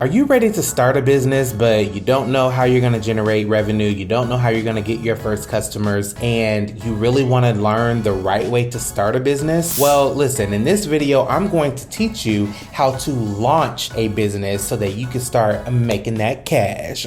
Are you ready to start a business, but you don't know how you're going to generate revenue? You don't know how you're going to get your first customers, and you really want to learn the right way to start a business? Well, listen, in this video, I'm going to teach you how to launch a business so that you can start making that cash.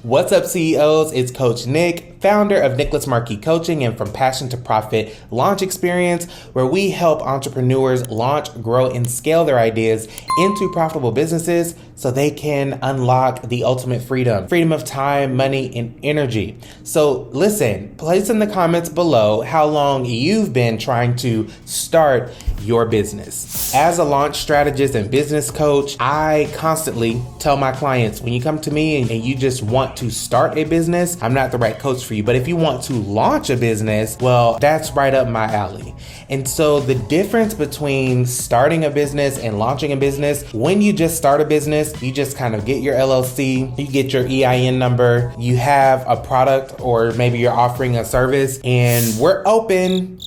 What's up, CEOs? It's Coach Nick, founder of Nicholas Marque Coaching and From Passion to Profit Launch Experience, where we help entrepreneurs launch, grow, and scale their ideas into profitable businesses so they can unlock the ultimate freedom of time, money, and energy. So listen, place in the comments below how long you've been trying to start your business. As a launch strategist and business coach, I constantly tell my clients, when you come to me and you just want to start a business, I'm not the right coach for you. But if you want to launch a business, well, that's right up my alley. And so the difference between starting a business and launching a business, when you just start a business, you just kind of get your LLC, you get your EIN number, you have a product, or maybe you're offering a service, and we're open,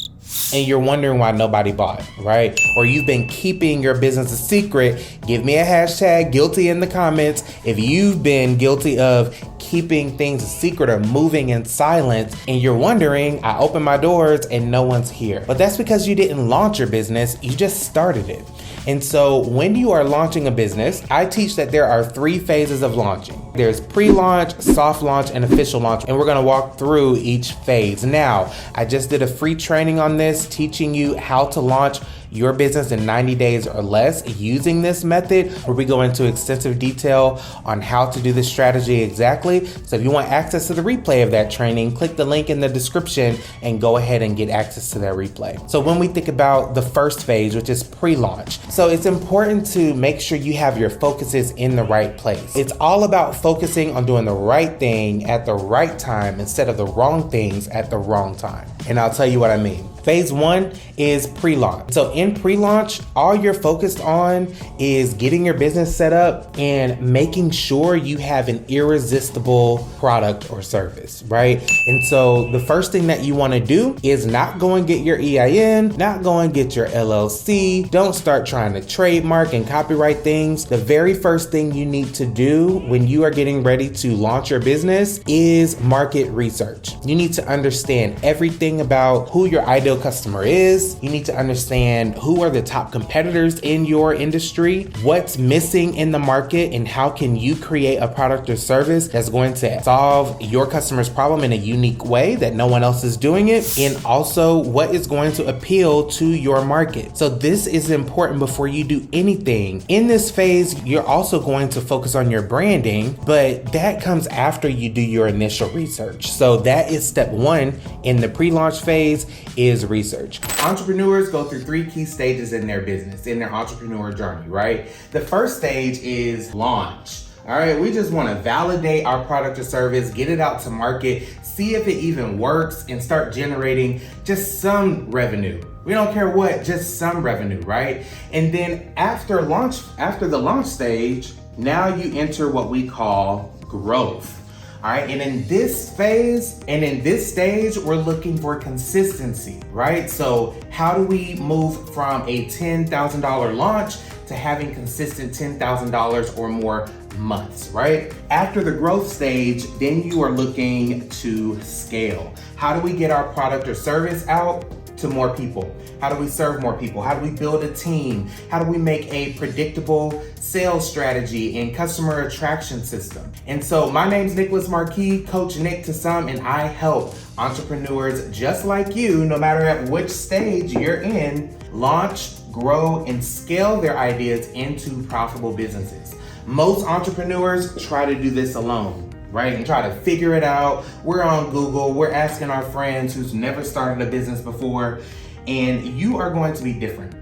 and you're wondering why nobody bought, right? Or you've been keeping your business a secret. Give me a hashtag guilty in the comments if you've been guilty of keeping things a secret or moving in silence, and you're wondering, I open my doors and no one's here. But that's because you didn't launch your business, you just started it. And so when you are launching a business, I teach that there are 3 phases of launching. There's pre-launch, soft launch, and official launch. And we're gonna walk through each phase. Now, I just did a free training on this, teaching you how to launch your business in 90 days or less using this method, where we go into extensive detail on how to do this strategy exactly. So if you want access to the replay of that training, click the link in the description and go ahead and get access to that replay. So when we think about the first phase, which is pre-launch, so it's important to make sure you have your focuses in the right place. It's all about focusing on doing the right thing at the right time instead of the wrong things at the wrong time. And I'll tell you what I mean. Phase 1 is pre-launch. So in pre-launch, all you're focused on is getting your business set up and making sure you have an irresistible product or service, right? And so the first thing that you want to do is not go and get your EIN, not go and get your LLC. Don't start trying to trademark and copyright things. The very first thing you need to do when you are getting ready to launch your business is market research. You need to understand everything about who your ideal customer is. You need to understand who are the top competitors in your industry, what's missing in the market, and how can you create a product or service that's going to solve your customer's problem in a unique way that no one else is doing it, and also what is going to appeal to your market. So this is important before you do anything. In this phase, you're also going to focus on your branding, but that comes after you do your initial research. So that is step 1 in the pre-launch phase, is research. Entrepreneurs go through 3 key stages in their business, in their entrepreneur journey, right? The first stage is launch. All right, we just want to validate our product or service, get it out to market, see if it even works, and start generating just some revenue. We don't care what, just some revenue, right? And then after the launch stage, now you enter what we call growth. All right, and in this phase and in this stage, we're looking for consistency, right? So how do we move from a $10,000 launch to having consistent $10,000 or more months, right? After the growth stage, then you are looking to scale. How do we get our product or service out to more people? How do we serve more people? How do we build a team? How do we make a predictable sales strategy and customer attraction system? And so my name's Nicholas Marque, Coach Nick to some, and I help entrepreneurs just like you, no matter at which stage you're in, launch, grow, and scale their ideas into profitable businesses. Most entrepreneurs try to do this alone, right? And try to figure it out. We're on Google, we're asking our friends who's never started a business before, and you are going to be different.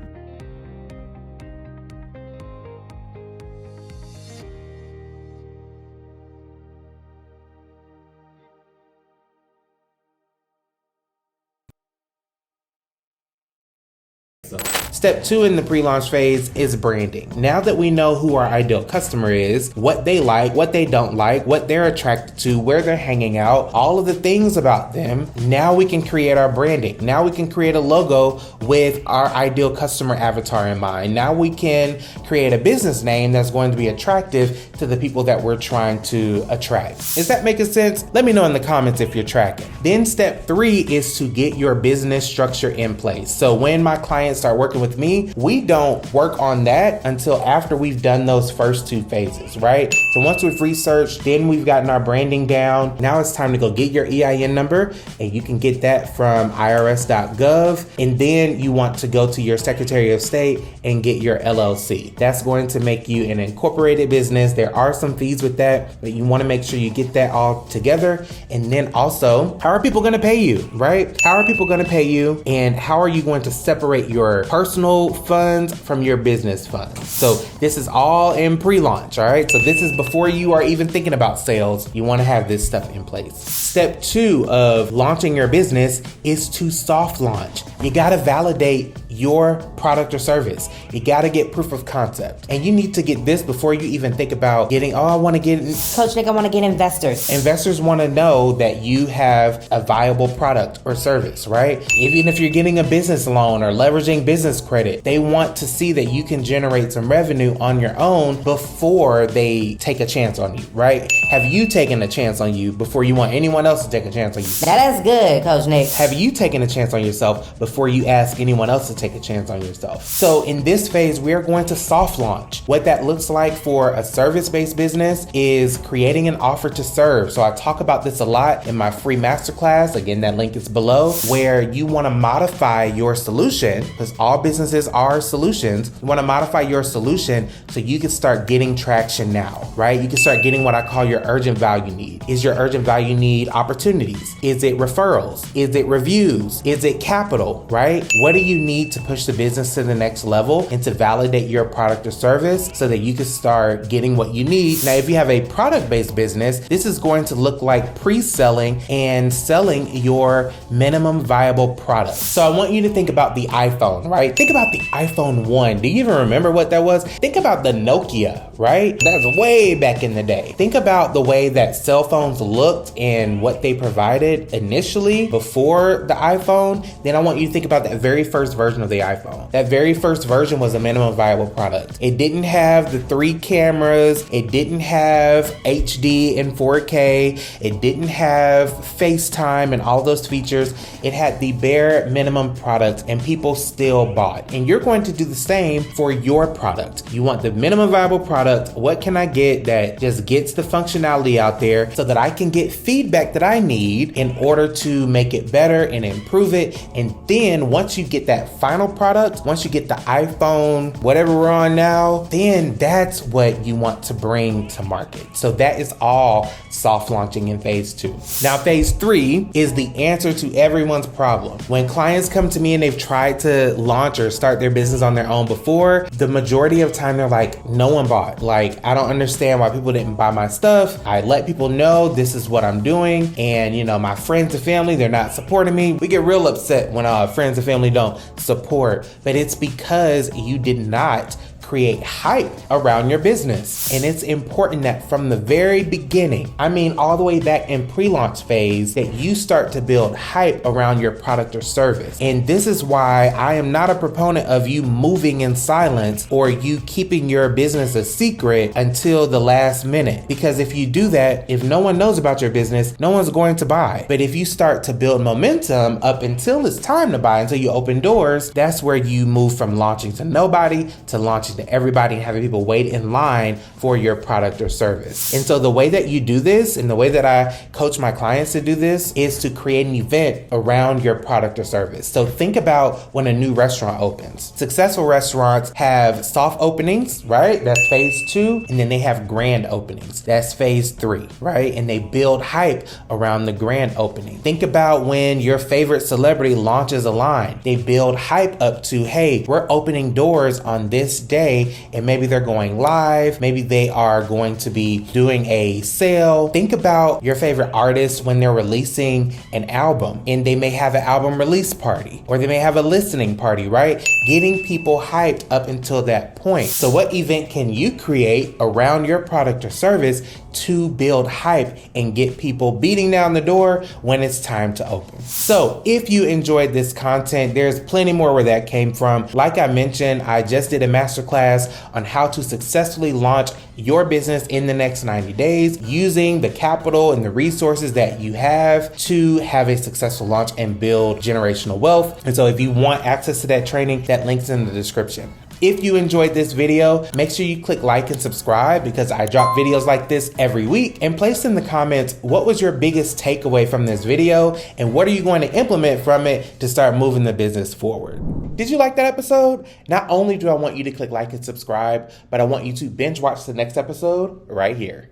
So Step 2 in the pre-launch phase is branding. Now that we know who our ideal customer is, what they like, what they don't like, what they're attracted to, where they're hanging out, all of the things about them, now we can create our branding. Now we can create a logo with our ideal customer avatar in mind. Now we can create a business name that's going to be attractive to the people that we're trying to attract. Is that making sense? Let me know in the comments if you're tracking. Then step 3 is to get your business structure in place. So when my clients start working with me, we don't work on that until after we've done those first 2 phases, right? So once we've researched, then we've gotten our branding down. Now it's time to go get your EIN number, and you can get that from irs.gov. And then you want to go to your Secretary of State and get your LLC. That's going to make you an incorporated business. There are some fees with that, but you want to make sure you get that all together. And then also, how are people going to pay you, right? How are people going to pay you, and how are you going to separate your personal funds from your business funds? So this is all in pre-launch, all right? So this is before you are even thinking about sales. You want to have this stuff in place. Step 2 of launching your business is to soft launch. You got to validate your product or service. You got to get proof of concept. And you need to get this before you even think about getting, I want to get... Coach Nick, I want to get investors. Investors want to know that you have a viable product or service, right? Even if you're getting a business loan or leveraging business credit, they want to see that you can generate some revenue on your own before they take a chance on you, right? Have you taken a chance on you before you want anyone else to take a chance on you? That is good, Coach Nick. Have you taken a chance on yourself before you ask anyone else to take a chance on yourself? So in this phase, we're going to soft launch. What that looks like for a service-based business is creating an offer to serve. So I talk about this a lot in my free masterclass. Again, that link is below, where you want to modify your solution, because all businesses are solutions. You want to modify your solution so you can start getting traction now, right? You can start getting what I call your urgent value need. Is your urgent value need opportunities? Is it referrals? Is it reviews? Is it capital, right? What do you need to push the business to the next level and to validate your product or service so that you can start getting what you need? Now, if you have a product-based business, this is going to look like pre-selling and selling your minimum viable product. So I want you to think about the iPhone, right? Think about the iPhone 1. Do you even remember what that was? Think about the Nokia, right? That's way back in the day. Think about the way that cell phones looked and what they provided initially before the iPhone. Then I want you to think about that very first version of the iPhone. That very first version was a minimum viable product. It didn't have the 3 cameras. It didn't have HD and 4K. It didn't have FaceTime and all those features. It had the bare minimum product, and people still bought. And you're going to do the same for your product. You want the minimum viable product. What can I get that just gets the functionality out there so that I can get feedback that I need in order to make it better and improve it? And then once you get that final product, once you get the iPhone, whatever we're on now, then that's what you want to bring to market. So that is all soft launching in phase 2. Now, phase 3 is the answer to everyone's problem. When clients come to me and they've tried to launch or start their business on their own before, the majority of time they're like, no one bought. Like, I don't understand why people didn't buy my stuff. I let people know this is what I'm doing, and my friends and family, they're not supporting me. We get real upset when friends and family don't support, but it's because you did not create hype around your business. And it's important that from the very beginning, I mean all the way back in pre-launch phase, that you start to build hype around your product or service. And this is why I am not a proponent of you moving in silence or you keeping your business a secret until the last minute. Because if you do that, if no one knows about your business, no one's going to buy. But if you start to build momentum up until it's time to buy, until you open doors, that's where you move from launching to nobody to launching to everybody and having people wait in line for your product or service. And so the way that you do this, and the way that I coach my clients to do this, is to create an event around your product or service. So think about when a new restaurant opens. Successful restaurants have soft openings, right? That's phase 2. And then they have grand openings. That's phase 3, right? And they build hype around the grand opening. Think about when your favorite celebrity launches a line. They build hype up to, hey, we're opening doors on this day. day, and maybe they're going live, maybe they are going to be doing a sale. Think about your favorite artist when they're releasing an album, and they may have an album release party, or they may have a listening party, right? Getting people hyped up until that point. So what event can you create around your product or service to build hype and get people beating down the door when it's time to open? So if you enjoyed this content, there's plenty more where that came from. Like I mentioned, I just did a masterclass on how to successfully launch your business in the next 90 days using the capital and the resources that you have to have a successful launch and build generational wealth. And so if you want access to that training, that link's in the description. If you enjoyed this video, make sure you click like and subscribe because I drop videos like this every week. And place in the comments, what was your biggest takeaway from this video and what are you going to implement from it to start moving the business forward? Did you like that episode? Not only do I want you to click like and subscribe, but I want you to binge watch the next episode right here.